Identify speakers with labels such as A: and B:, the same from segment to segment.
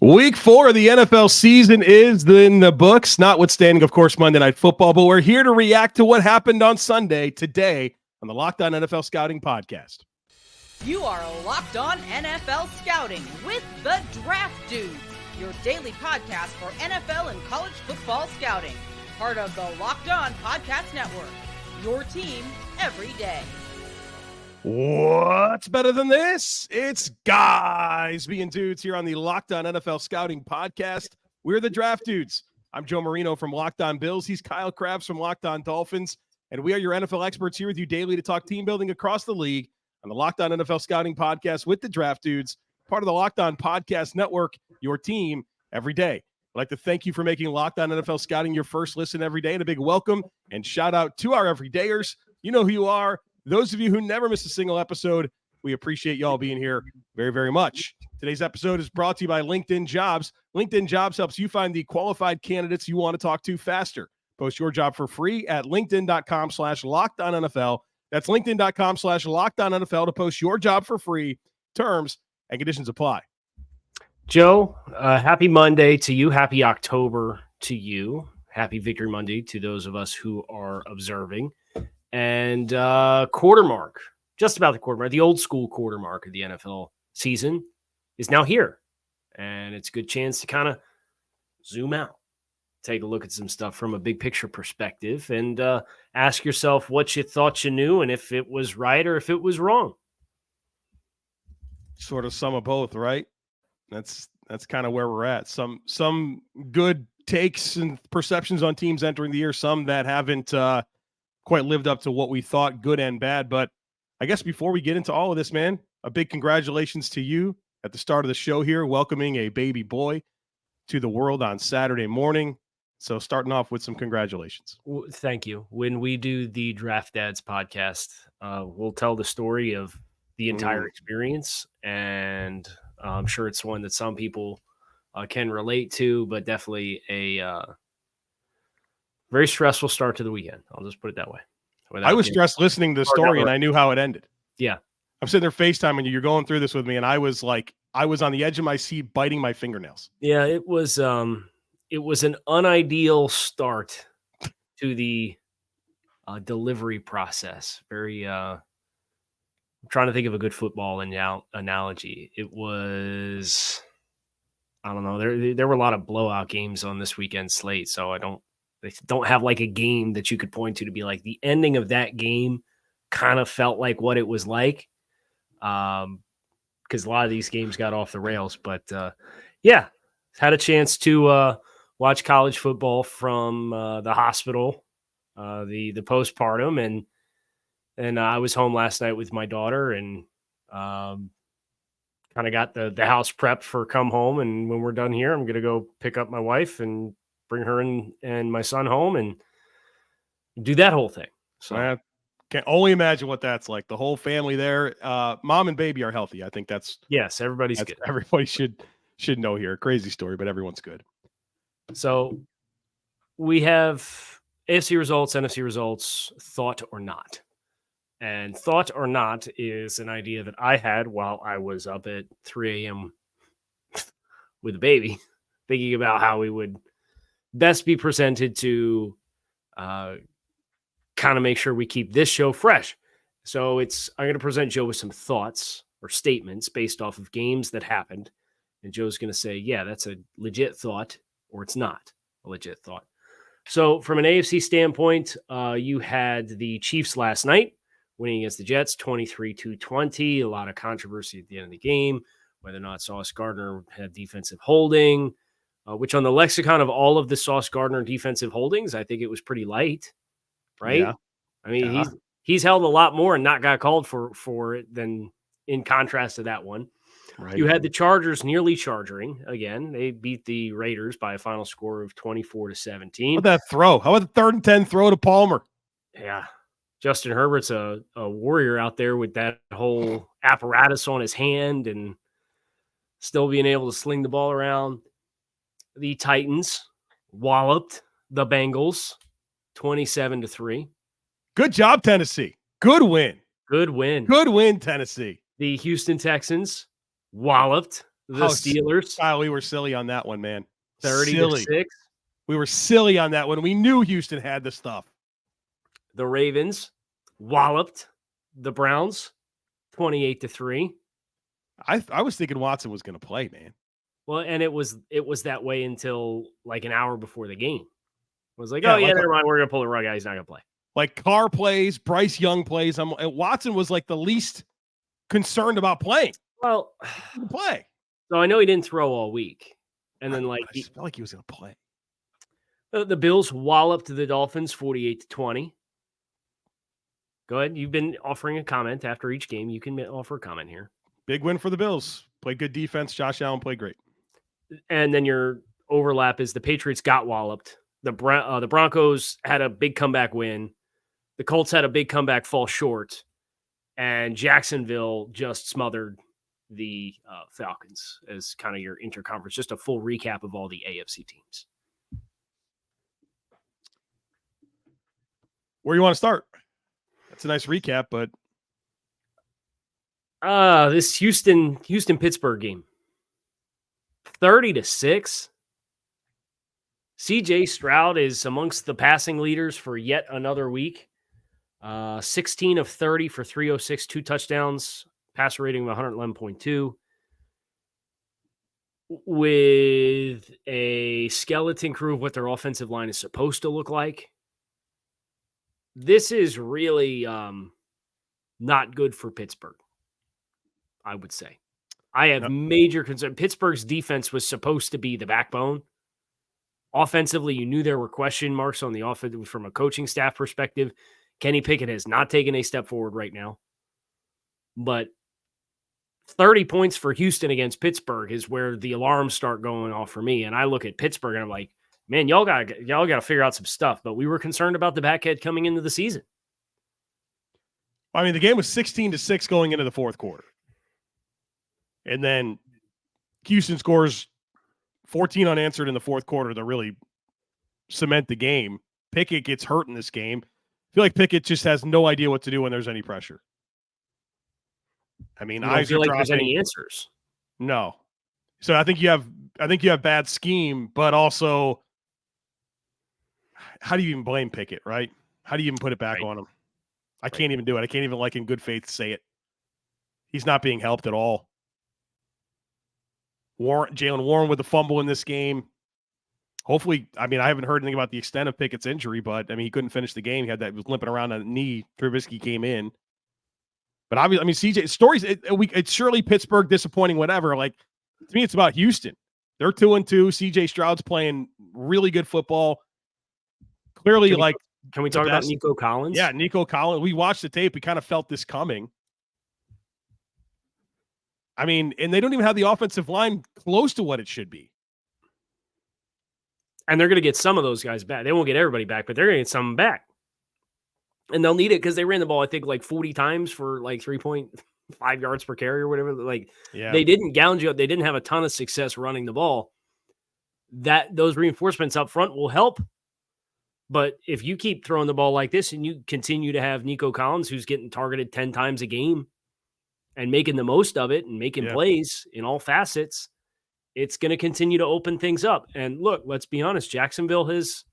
A: Week 4 of the NFL season is in the books, notwithstanding, of course, Monday Night Football, but we're here to react to what happened on Sunday today on the Locked On NFL Scouting Podcast.
B: You are Locked On NFL Scouting with the Draft Dudes, your daily podcast for NFL and college football scouting. Part of the Locked On Podcast Network, your team every day.
A: What's better than this? It's guys being dudes here on the Locked On NFL Scouting Podcast. We're the Draft Dudes. I'm Joe Marino from Locked On Bills. He's Kyle Crabbs from Locked On Dolphins. And we are your NFL experts here with you daily to talk team building across the league on the Locked On NFL Scouting Podcast with the Draft Dudes, part of the Locked On Podcast Network, your team every day. I'd like to thank you for making Locked On NFL Scouting your first listen every day, and a big welcome and shout out to our everydayers. You know who you are. Those of you who never miss a single episode, we appreciate y'all being here very, very much. Today's episode is brought to you by LinkedIn Jobs. LinkedIn Jobs helps you find the qualified candidates you want to talk to faster. Post your job for free at linkedin.com/LockedOnNFL. That's linkedin.com/LockedOnNFL to post your job for free. Terms and conditions apply.
C: Joe, happy Monday to you. Happy October to you. Happy Victory Monday to those of us who are observing. And quarter mark, just about the quarter mark, the old school quarter mark of the NFL season is now here. And it's a good chance to kind of zoom out, take a look at some stuff from a big picture perspective, and ask yourself what you thought you knew and if it was right or if it was wrong.
A: Sort of some of both, right? That's kind of where we're at. Some good takes and perceptions on teams entering the year, some that haven't quite lived up to what we thought, good and bad. But I guess before we get into all of this, man, a big congratulations to you at the start of the show here, welcoming a baby boy to the world on Saturday morning. So starting off with some congratulations.
C: Thank you. When we do the Draft Dads podcast, we'll tell the story of the entire experience. And I'm sure it's one that some people can relate to, but definitely a very stressful start to the weekend. I'll just put it that way.
A: I was stressed listening to the story, and I knew how it ended.
C: Yeah.
A: I'm sitting there FaceTiming you. You're going through this with me, and I was on the edge of my seat, biting my fingernails.
C: Yeah, it was an unideal start to the delivery process. Very, I'm trying to think of a good football analogy. It was, I don't know. There were a lot of blowout games on this weekend slate, so they don't have like a game that you could point to be like the ending of that game kind of felt like what it was like. Because a lot of these games got off the rails, but yeah, had a chance to watch college football from the hospital, the postpartum, and I was home last night with my daughter and kind of got the house prepped for come home. And when we're done here, I'm going to go pick up my wife and bring her and my son home and do that whole thing. So
A: I can only imagine what that's like. The whole family there, mom and baby are healthy. I think
C: yes, everybody's good.
A: Everybody should know here. Crazy story, but everyone's good.
C: So we have AFC results, NFC results, thought or not. And thought or not is an idea that I had while I was up at 3 a.m. with a baby, thinking about how we would best be presented to kind of make sure we keep this show fresh. So I'm going to present Joe with some thoughts or statements based off of games that happened. And Joe's going to say, yeah, that's a legit thought, or it's not a legit thought. So from an AFC standpoint, you had the Chiefs last night winning against the Jets 23-20. A lot of controversy at the end of the game, whether or not Sauce Gardner had defensive holding, which on the lexicon of all of the Sauce Gardner defensive holdings, I think it was pretty light, right?
A: Yeah.
C: I mean, he's held a lot more and not got called for it than in contrast to that one.
A: Right.
C: You had the Chargers nearly charging again. They beat the Raiders by a final score of 24-17.
A: How about that throw? How about the 3rd and 10 throw to Palmer?
C: Yeah. Justin Herbert's a warrior out there with that whole apparatus on his hand and still being able to sling the ball around. The Titans walloped the Bengals 27-3.
A: Good job, Tennessee. Good win.
C: Good win.
A: Good win, Tennessee.
C: The Houston Texans walloped The Steelers.
A: Kyle, we were silly on that one, man.
C: 30-6.
A: We were silly on that one. We knew Houston had the stuff.
C: The Ravens walloped the Browns 28-3.
A: I was thinking Watson was going to play, man.
C: Well, and it was that way until like an hour before the game. It was like, never mind. We're going to pull the rug out. He's not going to play.
A: Like Carr plays, Bryce Young plays. Watson was like the least concerned about playing.
C: Well,
A: play.
C: So I know he didn't throw all week. And then
A: I felt like he was going to play.
C: The Bills walloped the Dolphins 48-20. Go ahead. You've been offering a comment after each game. You can offer a comment here.
A: Big win for the Bills. Played good defense. Josh Allen played great.
C: And then your overlap is the Patriots got walloped. The Broncos had a big comeback win. The Colts had a big comeback fall short. And Jacksonville just smothered the Falcons as kind of your interconference. Just a full recap of all the AFC teams.
A: Where you want to start? That's a nice recap, but
C: this Houston Pittsburgh game. 30-6. CJ Stroud is amongst the passing leaders for yet another week. 16 of 30 for 306, 2 touchdowns, passer rating of 111.2. With a skeleton crew of what their offensive line is supposed to look like. This is really not good for Pittsburgh, I would say. I have major concern. Pittsburgh's defense was supposed to be the backbone. Offensively, you knew there were question marks on the offense from a coaching staff perspective. Kenny Pickett has not taken a step forward right now. But 30 points for Houston against Pittsburgh is where the alarms start going off for me. And I look at Pittsburgh and I'm like, man, y'all got to figure out some stuff. But we were concerned about the back end coming into the season.
A: I mean, the game was 16-6 going into the fourth quarter. And then Houston scores 14 unanswered in the fourth quarter to really cement the game. Pickett gets hurt in this game. I feel like Pickett just has no idea what to do when there's any pressure. I mean,
C: I don't feel like there's any answers.
A: No. So I think you have bad scheme, but also how do you even blame Pickett, right? How do you even put it back on him? I can't even do it. I can't even, like, in good faith, say it. He's not being helped at all. Jalen Warren with a fumble in this game. Hopefully, I mean, I haven't heard anything about the extent of Pickett's injury, but I mean, he couldn't finish the game. He was limping around on a knee. Trubisky came in. But obviously, I mean, CJ stories. It's surely Pittsburgh disappointing. Whatever. Like, to me, it's about Houston. They're 2-2. CJ Stroud's playing really good football. Clearly,
C: can we talk about Nico Collins?
A: Yeah, Nico Collins. We watched the tape. We kind of felt this coming. I mean, and they don't even have the offensive line close to what it should be.
C: And they're going to get some of those guys back. They won't get everybody back, but they're going to get some back. And they'll need it because they ran the ball, I think, like 40 times for like 3.5 yards per carry or whatever. Like, They didn't gouge you up. They didn't have a ton of success running the ball. Those reinforcements up front will help. But if you keep throwing the ball like this and you continue to have Nico Collins, who's getting targeted 10 times a game and making the most of it and making plays in all facets, it's going to continue to open things up. And look, let's be honest, Jacksonville has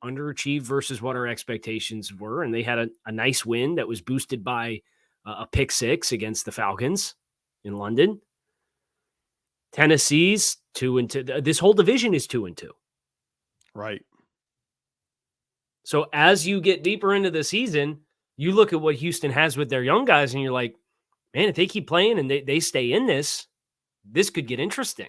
C: underachieved versus what our expectations were. And they had a nice win that was boosted by a pick 6 against the Falcons in London. Tennessee's 2-2. This whole division is 2-2.
A: Right.
C: So as you get deeper into the season, you look at what Houston has with their young guys and you're like, man, if they keep playing and they stay in this could get interesting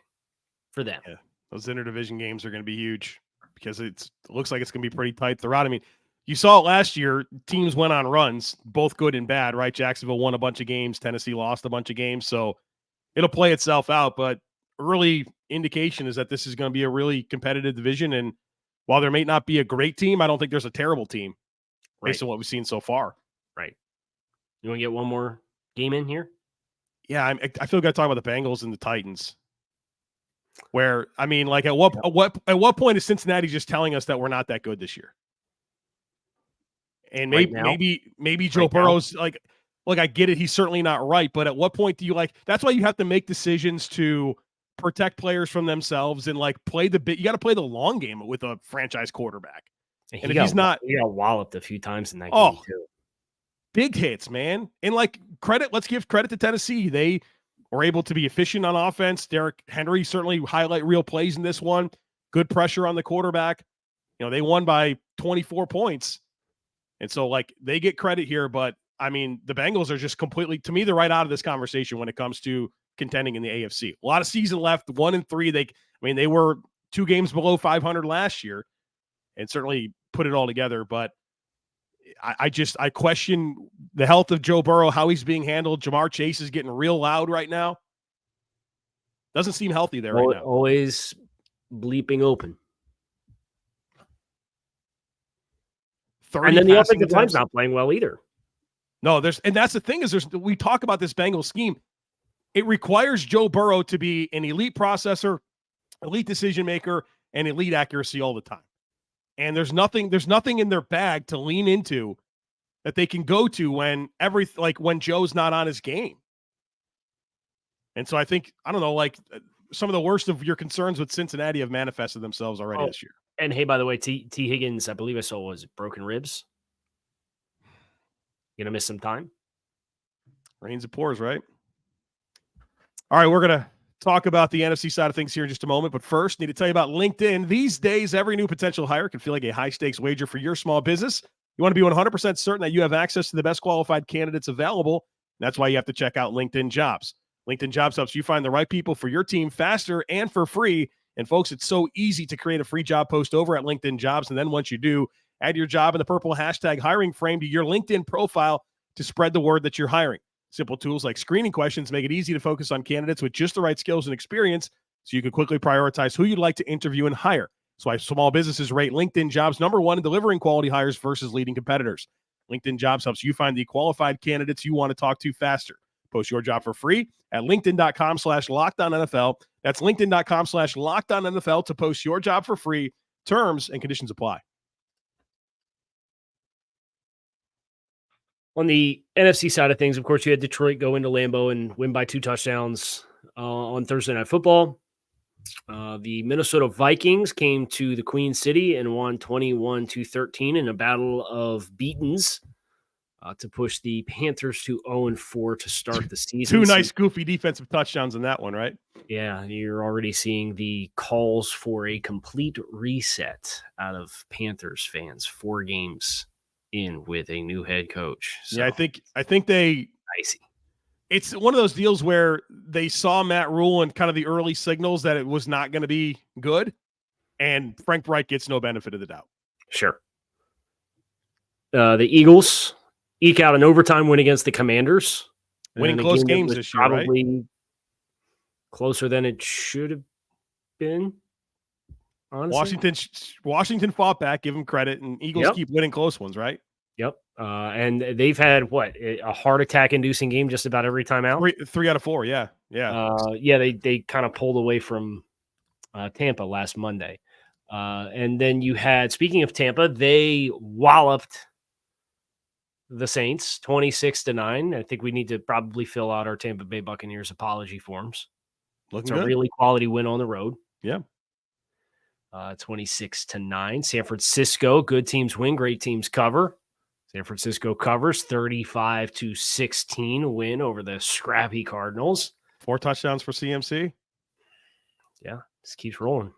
C: for them.
A: Yeah, those interdivision games are going to be huge because it looks like it's going to be pretty tight throughout. I mean, you saw it last year. Teams went on runs, both good and bad, right? Jacksonville won a bunch of games. Tennessee lost a bunch of games. So it'll play itself out. But early indication is that this is going to be a really competitive division. And while there may not be a great team, I don't think there's a terrible team based on what we've seen so far.
C: Right. You want to get one more game in here?
A: Yeah, I feel good talking about the Bengals and the Titans. Where, I mean, like at what point is Cincinnati just telling us that we're not that good this year? And maybe Joe Burrow's like, I get it, he's certainly not right, but at what point do you that's why you have to make decisions to protect players from themselves and like play the bit. You got to play the long game with a franchise quarterback. And if he's not,
C: he got walloped a few times in that game too.
A: Big hits, man. And like let's give credit to Tennessee. They were able to be efficient on offense. Derrick Henry certainly highlight real plays in this one. Good pressure on the quarterback. They won by 24 points. And so like they get credit here, but I mean, the Bengals are just completely, to me, they're right out of this conversation when it comes to contending in the AFC. A lot of season left, 1-3. They were 2 games below 500 last year and certainly put it all together. But I question the health of Joe Burrow, how he's being handled. Jamar Chase is getting real loud right now. Doesn't seem healthy there right now.
C: Always bleeping open. And then the offensive line's not playing well either.
A: No, and that's the thing is we talk about this Bengals scheme. It requires Joe Burrow to be an elite processor, elite decision maker, and elite accuracy all the time. And there's nothing in their bag to lean into that they can go to when Joe's not on his game. And so I think, I don't know, like some of the worst of your concerns with Cincinnati have manifested themselves already this year.
C: And hey, by the way, T. Higgins, I believe I saw was broken ribs. Gonna miss some time.
A: Rains and pours, right? All right, we're gonna talk about the NFC side of things here in just a moment. But first, need to tell you about LinkedIn. These days, every new potential hire can feel like a high-stakes wager for your small business. You want to be 100% certain that you have access to the best qualified candidates available. That's why you have to check out LinkedIn Jobs. LinkedIn Jobs helps you find the right people for your team faster and for free. And folks, it's so easy to create a free job post over at LinkedIn Jobs. And then once you do, add your job in the purple hashtag hiring frame to your LinkedIn profile to spread the word that you're hiring. Simple tools like screening questions make it easy to focus on candidates with just the right skills and experience so you can quickly prioritize who you'd like to interview and hire. That's why small businesses rate LinkedIn Jobs #1 in delivering quality hires versus leading competitors. LinkedIn Jobs helps you find the qualified candidates you want to talk to faster. Post your job for free at linkedin.com/LockedOnNFL. That's linkedin.com/LockedOnNFL to post your job for free. Terms and conditions apply.
C: On the NFC side of things, of course, you had Detroit go into Lambeau and win by 2 touchdowns on Thursday Night Football. The Minnesota Vikings came to the Queen City and won 21-13 in a battle of beatings to push the Panthers to 0-4 to start the season.
A: 2 nice, goofy defensive touchdowns in that one, right?
C: Yeah, you're already seeing the calls for a complete reset out of Panthers fans. 4 games in with a new head coach. So,
A: yeah, I think they
C: icy.
A: It's one of those deals where they saw Matt Rule and kind of the early signals that it was not going to be good, and Frank Reich gets no benefit of the doubt.
C: Sure. The Eagles eke out an overtime win against the Commanders.
A: Winning close games this year,
C: probably
A: right?
C: Closer than it should have been. Honestly.
A: Washington fought back, give them credit, and Eagles keep winning close ones, right?
C: Yep. And they've had a heart attack inducing game just about every time out.
A: 3 out of 4. Yeah.
C: They kind of pulled away from Tampa last Monday. And then you had, speaking of Tampa, they walloped the Saints 26-9. I think we need to probably fill out our Tampa Bay Buccaneers apology forms. It's a really quality win on the road.
A: Yeah.
C: 26-9. San Francisco, good teams win, great teams cover. San Francisco covers 35-16 win over the scrappy Cardinals.
A: 4 touchdowns for CMC.
C: Yeah, just keeps rolling.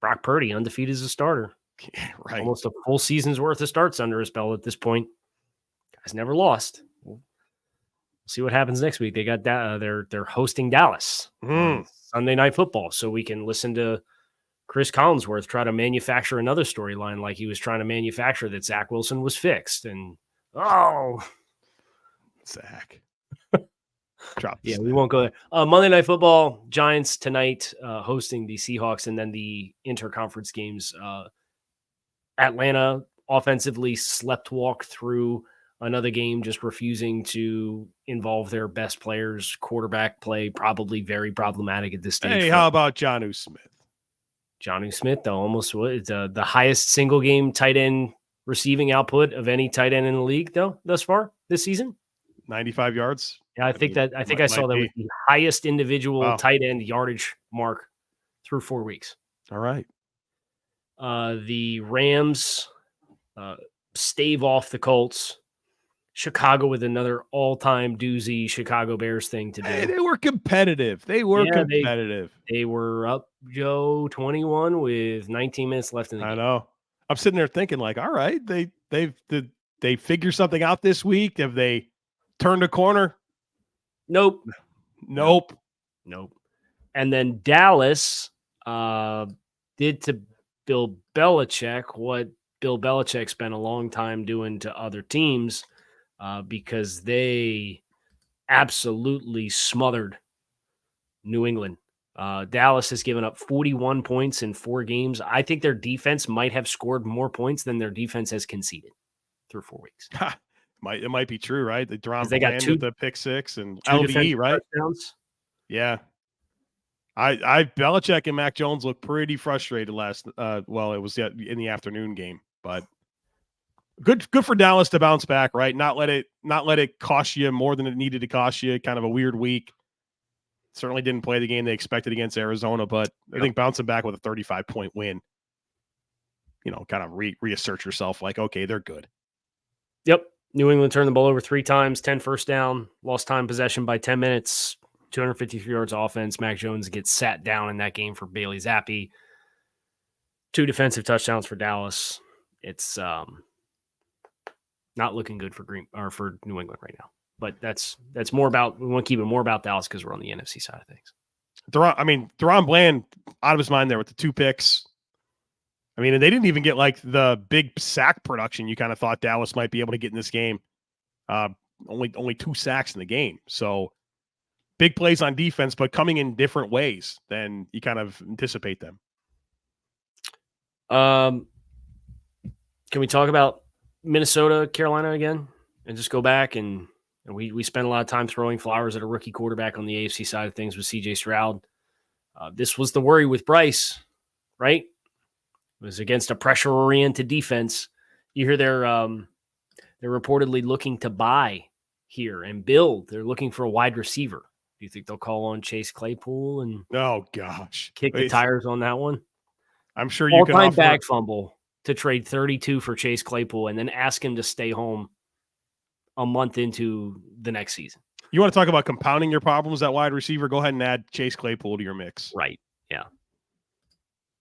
C: Brock Purdy undefeated as a starter.
A: Yeah, right.
C: Almost a full season's worth of starts under his belt at this point. Guy's never lost. We'll see what happens next week. They got they're hosting Dallas Sunday Night Football, so we can listen to Chris Collinsworth try to manufacture another storyline like he was trying to manufacture that Zach Wilson was fixed. And
A: Zach. Yeah,
C: we won't go there. Monday Night Football, Giants tonight hosting the Seahawks, and then the interconference games. Atlanta offensively slept walk through another game, just refusing to involve their best players. Quarterback play probably very problematic at this stage.
A: Hey, how about Jonnu Smith?
C: Jonnu Smith, though, almost the highest single game tight end receiving output of any tight end in the league, though, thus far this season.
A: 95 yards
C: Yeah, I think I saw that was the highest individual tight end yardage mark through 4 weeks.
A: All right.
C: The Rams stave off the Colts. Chicago with another all-time doozy Chicago Bears thing to do.
A: Hey, they were competitive. They were competitive.
C: They were up, Joe, 21 with 19 minutes left in the game.
A: I know. I'm sitting there thinking, like, all right, they figure something out this week. Have they turned a corner?
C: Nope. And then Dallas did to Bill Belichick what Bill Belichick spent a long time doing to other teams because they absolutely smothered New England. Dallas has given up 41 points in 4 games. I think their defense might have scored more points than their defense has conceded through 4 weeks.
A: It might be true, right? They got the pick 6 and
C: LVE, right?
A: Touchdowns. Yeah. Belichick and Mac Jones looked pretty frustrated last. It was in the afternoon game, but good for Dallas to bounce back, right? Not let it cost you more than it needed to cost you. Kind of a weird week. Certainly didn't play the game they expected against Arizona, but I think bouncing back with a 35-point win, kind of reassert yourself. Like, okay, they're good.
C: Yep. New England turned the ball over 3 times, 10 first down, lost time possession by 10 minutes. 253 yards offense. Mac Jones gets sat down in that game for Bailey Zappi. 2 defensive touchdowns for Dallas. It's not looking good for New England right now. But that's more about, we want to keep it more about Dallas because we're on the NFC side of things.
A: Deron Bland out of his mind there with the 2 picks. I mean, and they didn't even get like the big sack production you kind of thought Dallas might be able to get in this game. Only 2 sacks in the game. So big plays on defense, but coming in different ways than you kind of anticipate them.
C: Can we talk about Minnesota, Carolina again, and just go back and we spent a lot of time throwing flowers at a rookie quarterback on the AFC side of things with CJ Stroud. This was the worry with Bryce, right? It was against a pressure-oriented defense. You hear they're reportedly looking to buy here and build. They're looking for a wide receiver. Do you think they'll call on Chase Claypool and kick the tires on that one?
A: I'm sure you can offer
C: bag fumble to trade 32 for Chase Claypool and then ask him to stay home a month into the next season.
A: You want to talk about compounding your problems at wide receiver? Go ahead and add Chase Claypool to your mix.
C: Right. Yeah.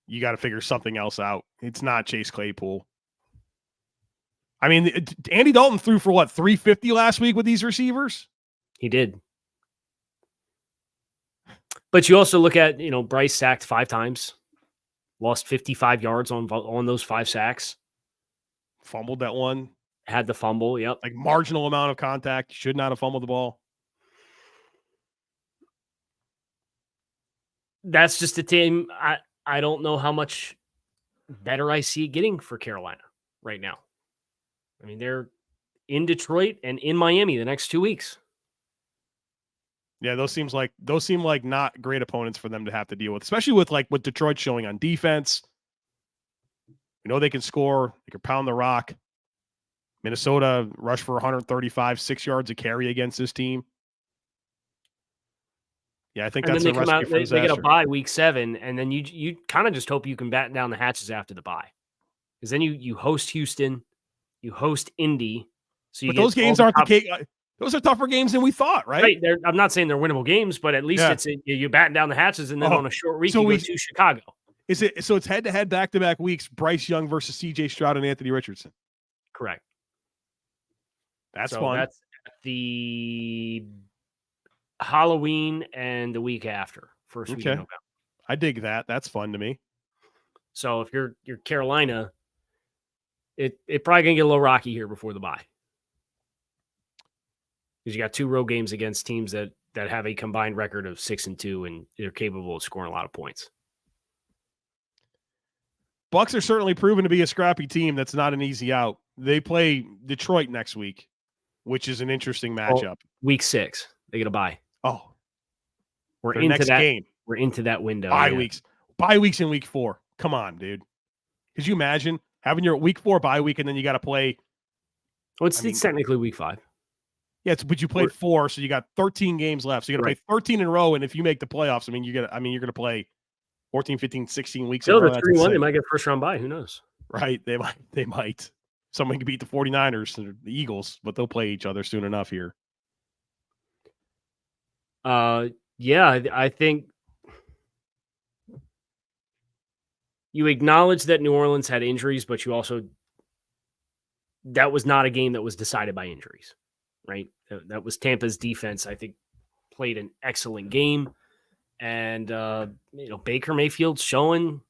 A: You got to figure something else out. It's not Chase Claypool. I mean, Andy Dalton threw for 350 last week with these receivers?
C: He did. But you also look at, Bryce sacked 5 times, lost 55 yards on those 5 sacks.
A: Fumbled that one.
C: Had the fumble, yep.
A: Like marginal amount of contact. Should not have fumbled the ball.
C: That's just a team. I don't know how much better I see it getting for Carolina right now. I mean, they're in Detroit and in Miami the next 2 weeks.
A: Yeah, those seem like not great opponents for them to have to deal with, especially with what Detroit's showing on defense. They can score, they can pound the rock. Minnesota rushed for 135, 6 yards a carry against this team. Yeah, I think that's the recipe for disaster.
C: They get a bye week 7, and then you kind of just hope you can batten down the hatches after the bye, because then you host Houston, you host Indy. So
A: but those games aren't the cake. Those are tougher games than we thought, right?
C: Right. I'm not saying they're winnable games, but at least you batten down the hatches, and then on a short week you go to Chicago.
A: So it's head-to-head back-to-back weeks, Bryce Young versus CJ Stroud and Anthony Richardson.
C: Correct.
A: That's fun.
C: That's the Halloween and the week after, first week of November.
A: I dig that. That's fun to me.
C: So if you're Carolina, it probably gonna get a little rocky here before the bye, because you got 2 road games against teams that have a combined record of 6-2, and they're capable of scoring a lot of points.
A: Bucs are certainly proven to be a scrappy team. That's not an easy out. They play Detroit next week, which is an interesting matchup.
C: Week 6, they get a bye.
A: Oh,
C: we're into that game. We're into that window.
A: Bye weeks in week 4. Come on, dude. Could you imagine having your week 4 bye week and then you got to play?
C: Well, it's technically week 5.
A: Yeah, but you played 4, so you got 13 games left. So you're going to play 13 in a row, and if you make the playoffs, you're going to play 14, 15, 16 weeks in a row.
C: They're 3-1. They might get first round bye. Who knows?
A: Right. They might. Someone could beat the 49ers and the Eagles, but they'll play each other soon enough here.
C: Yeah, I think you acknowledge that New Orleans had injuries, but that was not a game that was decided by injuries, right? That was Tampa's defense, I think, played an excellent game. And, Baker Mayfield's showing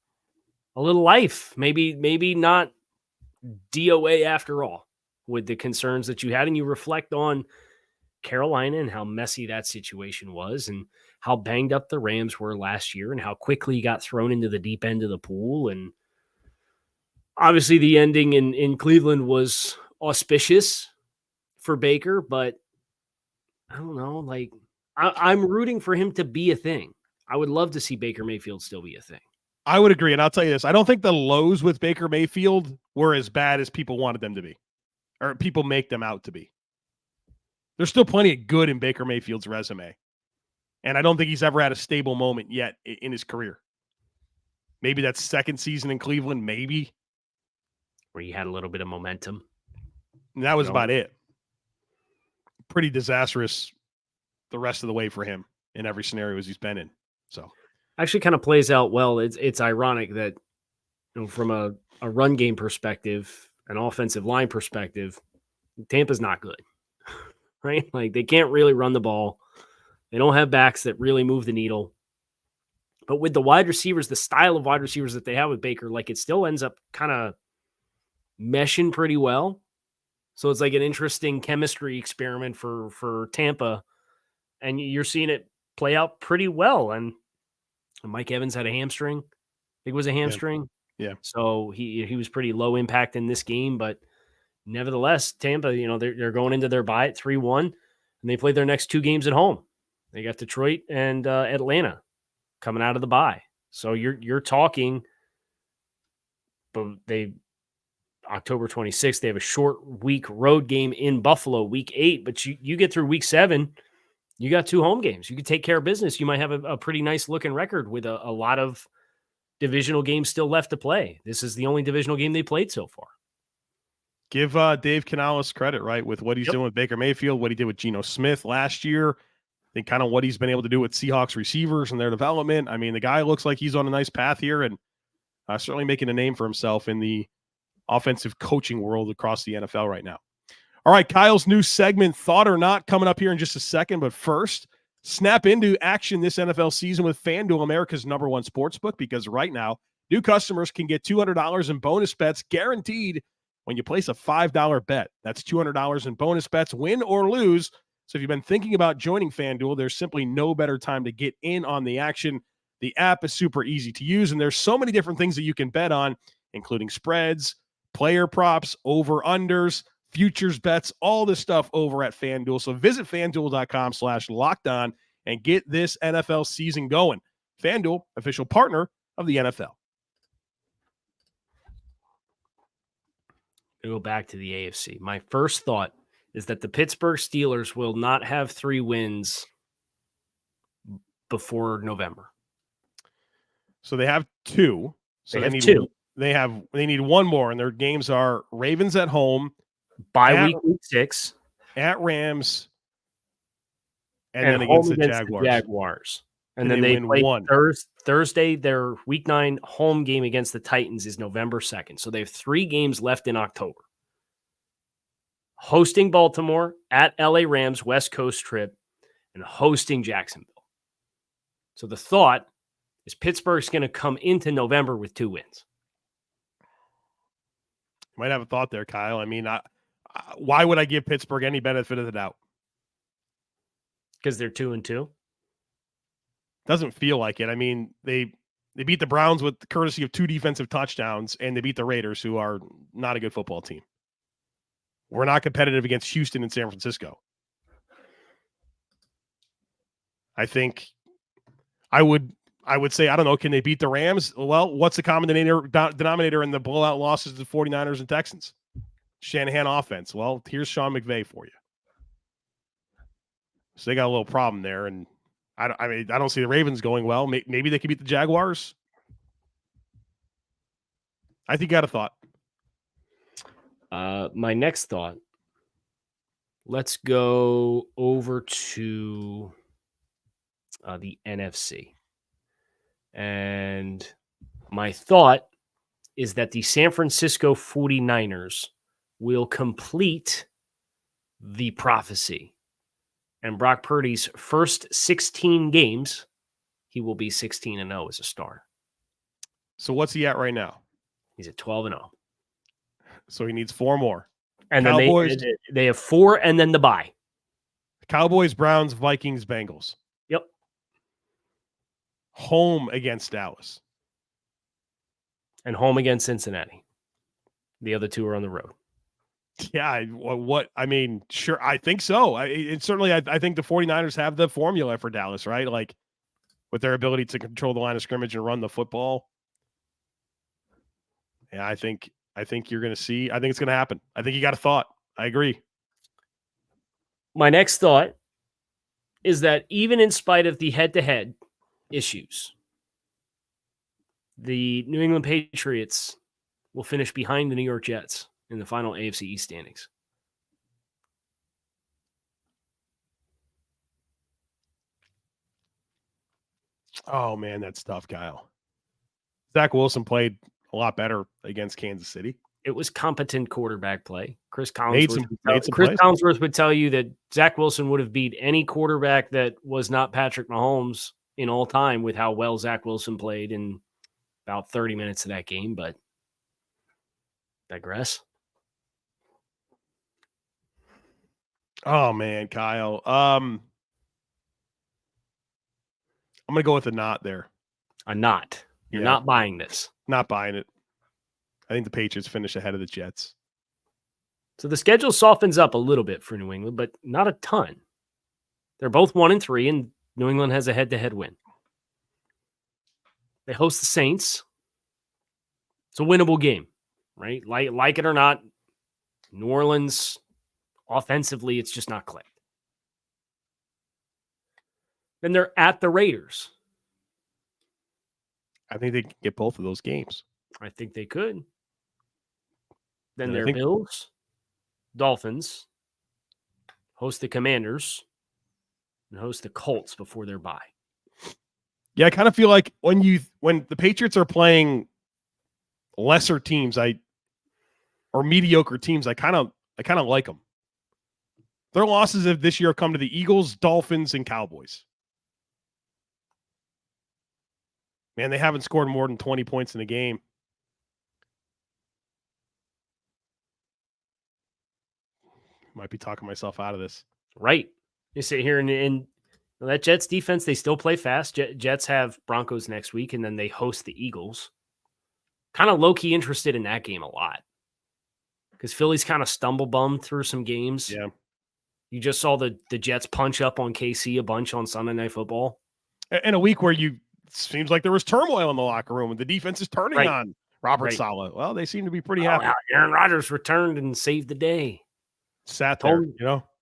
C: a little life, maybe not DOA after all, with the concerns that you had. And you reflect on Carolina and how messy that situation was and how banged up the Rams were last year and how quickly he got thrown into the deep end of the pool. And obviously the ending in Cleveland was auspicious for Baker, but I don't know, like I'm rooting for him to be a thing. I would love to see Baker Mayfield still be a thing.
A: I would agree. And I'll tell you this. I don't think the lows with Baker Mayfield were as bad as people wanted them to be, or people make them out to be. There's still plenty of good in Baker Mayfield's resume. And I don't think he's ever had a stable moment yet in his career. Maybe that second season in Cleveland, maybe.
C: Where he had a little bit of momentum.
A: And that was about it. Pretty disastrous the rest of the way for him in every scenario he's been in. So
C: actually kind of plays out well. It's ironic that from a run game perspective, an offensive line perspective, Tampa's not good. Right? Like they can't really run the ball. They don't have backs that really move the needle. But with the wide receivers, the style of wide receivers that they have with Baker, like it still ends up kind of meshing pretty well. So it's like an interesting chemistry experiment for Tampa. And you're seeing it play out pretty well. And Mike Evans had a hamstring. I think it was a hamstring.
A: Yeah.
C: So he was pretty low impact in this game, but nevertheless, Tampa, they're going into their bye at 3-1, and they played their next 2 games at home. They got Detroit and Atlanta coming out of the bye. So you're talking, but October 26th, they have a short week road game in Buffalo, week 8, but you get through week 7, you got 2 home games. You could take care of business. You might have a pretty nice looking record with a lot of divisional games still left to play. This is the only divisional game they played so far.
A: Give Dave Canales credit, right, with what he's doing with Baker Mayfield, what he did with Geno Smith last year, I think kind of what he's been able to do with Seahawks receivers and their development. I mean, the guy looks like he's on a nice path here and certainly making a name for himself in the offensive coaching world across the NFL right now. All right, Kyle's new segment, Thought or Not, coming up here in just a second. But first, snap into action this NFL season with FanDuel, America's #1 sportsbook, because right now, new customers can get $200 in bonus bets guaranteed when you place a $5 bet. That's $200 in bonus bets, win or lose. So if you've been thinking about joining FanDuel, there's simply no better time to get in on the action. The app is super easy to use, and there's so many different things that you can bet on, including spreads, player props, over-unders, futures bets, all this stuff over at FanDuel. So visit FanDuel.com/lockedon and get this NFL season going. FanDuel, official partner of the NFL.
C: Go back to the AFC. My first thought is that the Pittsburgh Steelers will not have 3 wins before November.
A: So they have 2. So
C: they need 2.
A: They need 1 more, and their games are Ravens at home,
C: bye week 6,
A: at Rams, and then against the
C: Jaguars. And then they play Thursday. Their week 9 home game against the Titans is November 2nd. So they have 3 games left in October. Hosting Baltimore, at LA Rams, West Coast trip, and hosting Jacksonville. So the thought is Pittsburgh's going to come into November with 2 wins.
A: You might have a thought there, Kyle. I mean, why would I give Pittsburgh any benefit of the doubt?
C: Because they're 2-2.
A: Doesn't feel like it. I mean, they beat the Browns with the courtesy of 2 defensive touchdowns, and they beat the Raiders, who are not a good football team. We're not competitive against Houston and San Francisco. I think I would say, I don't know, can they beat the Rams? Well, what's the common denominator in the blowout losses to the 49ers and Texans? Shanahan offense. Well, here's Sean McVay for you. So they got a little problem there. And I don't see the Ravens going well. Maybe they could beat the Jaguars. I think you got a thought.
C: My next thought. Let's go over to the NFC. And my thought is that the San Francisco 49ers will complete the prophecy. And Brock Purdy's first 16 games, he will be 16-0 as a starter.
A: So what's he at right now?
C: He's at 12-0.
A: So he needs 4 more.
C: And
A: Cowboys,
C: then they have 4 and then the bye.
A: Cowboys, Browns, Vikings, Bengals.
C: Yep.
A: Home against Dallas.
C: And home against Cincinnati. The other 2 are on the road.
A: Yeah, sure, I think so. I think the 49ers have the formula for Dallas, right? Like with their ability to control the line of scrimmage and run the football. Yeah, I think you're going to see. I think it's going to happen. I think you got a thought. I agree.
C: My next thought is that even in spite of the head-to-head issues, the New England Patriots will finish behind the New York Jets in the final AFC East standings.
A: Oh, man, that's tough, Kyle. Zach Wilson played a lot better against Kansas City.
C: It was competent quarterback play. Chris Collinsworth would tell you that Zach Wilson would have beat any quarterback that was not Patrick Mahomes in all time with how well Zach Wilson played in about 30 minutes of that game, but digress.
A: Oh, man, Kyle. I'm going to go with a not there.
C: A not. You're not buying this.
A: Not buying it. I think the Patriots finish ahead of the Jets.
C: So the schedule softens up a little bit for New England, but not a ton. They're both 1-3, and New England has a head-to-head win. They host the Saints. It's a winnable game, right? Like it or not, New Orleans, offensively, it's just not clicked. Then they're at the Raiders.
A: I think they can get both of those games.
C: I think they could. Then
A: And
C: they're Bills, Dolphins, host the Commanders, and host the Colts before their bye.
A: Yeah, I kind of feel like when the Patriots are playing lesser teams, or mediocre teams, I kind of like them. Their losses of this year come to the Eagles, Dolphins, and Cowboys. Man, they haven't scored more than 20 points in a game. Might be talking myself out of this.
C: Right. You sit here and that Jets defense, they still play fast. Jets have Broncos next week, and then they host the Eagles. Kind of low-key interested in that game a lot. Because Philly's kind of stumble-bummed through some games.
A: Yeah.
C: You just saw the Jets punch up on KC a bunch on Sunday Night Football.
A: In a week where seems like there was turmoil in the locker room and the defense is turning on Robert Saleh. Well, they seem to be pretty happy.
C: Aaron Rodgers returned and saved the day.
A: Sat there,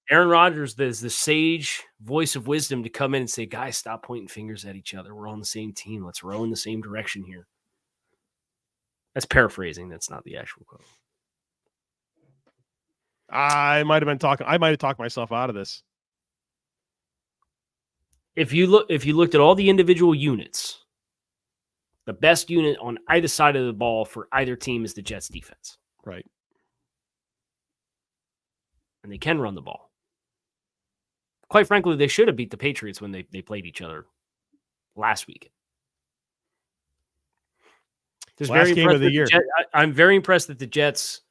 C: Aaron Rodgers is the sage voice of wisdom to come in and say, guys, stop pointing fingers at each other. We're on the same team. Let's row in the same direction here. That's paraphrasing. That's not the actual quote.
A: I might have talked myself out of this.
C: If you looked at all the individual units, the best unit on either side of the ball for either team is the Jets defense.
A: Right.
C: And they can run the ball. Quite frankly, they should have beat the Patriots when they played each other last weekend.
A: Last game of the year.
C: I'm very impressed that the Jets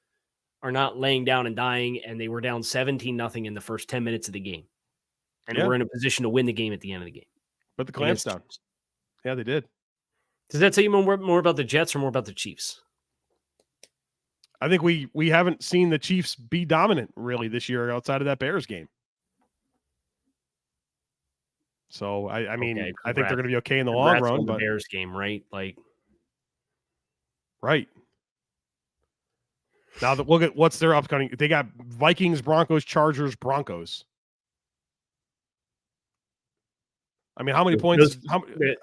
C: are not laying down and dying, and they were down 17-0 in the first 10 minutes of the game. And we're in a position to win the game at the end of the game.
A: But the clamps down. Yeah, they did.
C: Does that tell you more about the Jets or more about the Chiefs?
A: I think we haven't seen the Chiefs be dominant really this year outside of that Bears game. So I think they're going to be okay in the long run.
C: But the Bears game, right?
A: Right. Now that look at what's their upcoming. They got Vikings, Broncos, Chargers, Broncos. I mean, how many points?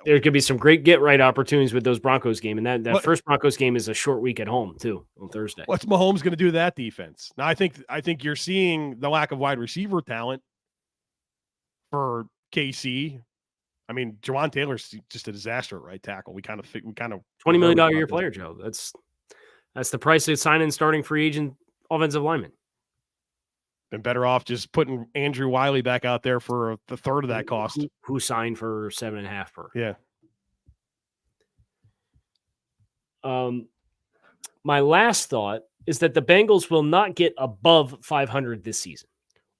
C: There could be some great get-right opportunities with those Broncos game, and that
A: What?
C: first Broncos game is a short week at home, too, on Thursday.
A: What's Mahomes going to do to that defense? Now, I think you're seeing the lack of wide receiver talent for KC. I mean, Jawan Taylor's just a disaster at right tackle. We kind of
C: $20 million a year player, Joe. That's the price of signing starting free agent offensive lineman.
A: Been better off just putting Andrew Wiley back out there for the third of that cost.
C: Who signed for 7.5 per?
A: Yeah.
C: My last thought is that the Bengals will not get above 500 this season.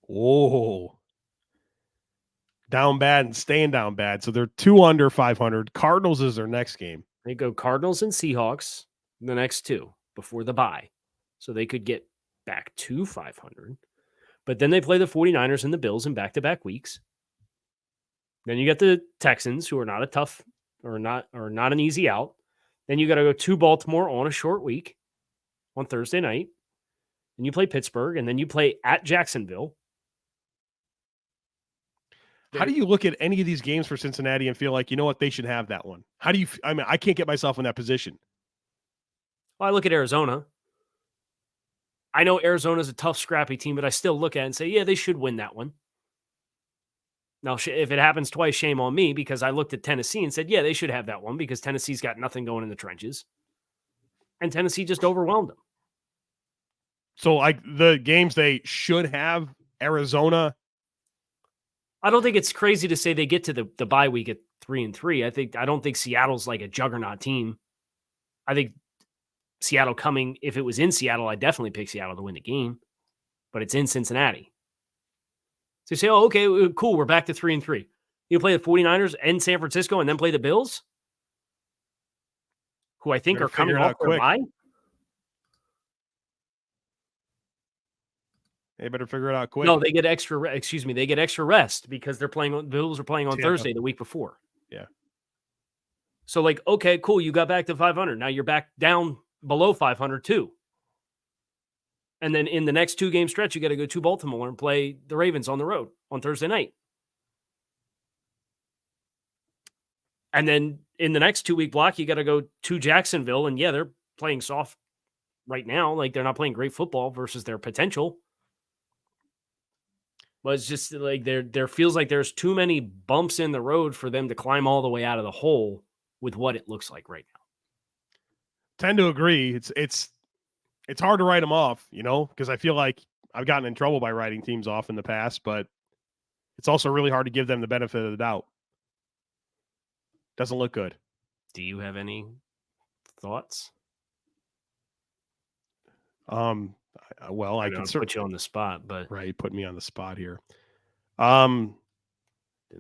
A: Oh. Down bad and staying down bad. So they're 2 under 500. Cardinals is their next game.
C: They go Cardinals and Seahawks the next 2 before the bye. So they could get back to 500. But then they play the 49ers and the Bills in back-to-back weeks. Then you get the Texans, who are not a tough or not an easy out. Then you got to go to Baltimore on a short week on Thursday night. And you play Pittsburgh, and then you play at Jacksonville.
A: How do you look at any of these games for Cincinnati and feel like, you know what, they should have that one? How do you – I mean, I can't get myself in that position.
C: Well, I look at Arizona. I know Arizona's a tough, scrappy team, but I still look at it and say, yeah, they should win that one. Now, if it happens twice, shame on me, because I looked at Tennessee and said, yeah, they should have that one because Tennessee's got nothing going in the trenches. And Tennessee just overwhelmed them.
A: So, like, the games they should have, Arizona –
C: I don't think it's crazy to say they get to the bye week at 3-3. I don't think Seattle's like a juggernaut team. I think Seattle coming, if it was in Seattle, I'd definitely pick Seattle to win the game. But it's in Cincinnati. So you say, oh, okay, cool, we're back to 3-3. You play the 49ers and San Francisco and then play the Bills, who I think are coming off their bye.
A: They better figure it out quick.
C: No, they get extra. They get extra rest because they're playing. The Bills are playing on Thursday the week before.
A: Yeah.
C: So, like, okay, cool. You got back to 500. Now you're back down below 500 too. And then in the next 2-game stretch, you got to go to Baltimore and play the Ravens on the road on Thursday night. And then in the next 2-week block, you got to go to Jacksonville. And yeah, they're playing soft right now. Like, they're not playing great football versus their potential. But it's just like there feels like there's too many bumps in the road for them to climb all the way out of the hole with what it looks like right now.
A: Tend to agree. It's hard to write them off, you know, because I feel like I've gotten in trouble by writing teams off in the past, but it's also really hard to give them the benefit of the doubt. Doesn't look good.
C: Do you have any thoughts?
A: Well, I can
C: put you on the spot, but
A: right, put me on the spot here.
C: Didn't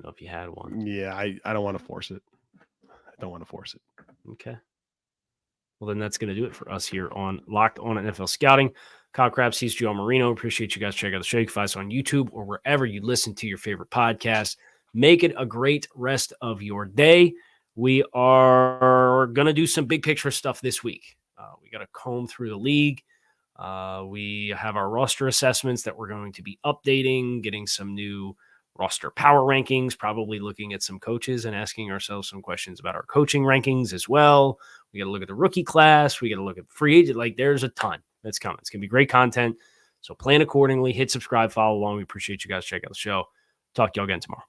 C: know if you had one.
A: Yeah, I don't want to force it. I don't want to force it.
C: Okay. Well, then that's going to do it for us here on Locked On NFL Scouting. Kyle Crabbs, he's Joe Marino. Appreciate you guys checking out the show. You can find us on YouTube or wherever you listen to your favorite podcast. Make it a great rest of your day. We are going to do some big picture stuff this week. We got to comb through the league. We have our roster assessments that we're going to be updating, getting some new roster power rankings, probably looking at some coaches and asking ourselves some questions about our coaching rankings as well. We got to look at the rookie class. We got to look at free agent. Like, there's a ton that's coming. It's going to be great content. So plan accordingly, hit subscribe, follow along. We appreciate you guys checking out the show. Talk to y'all again tomorrow.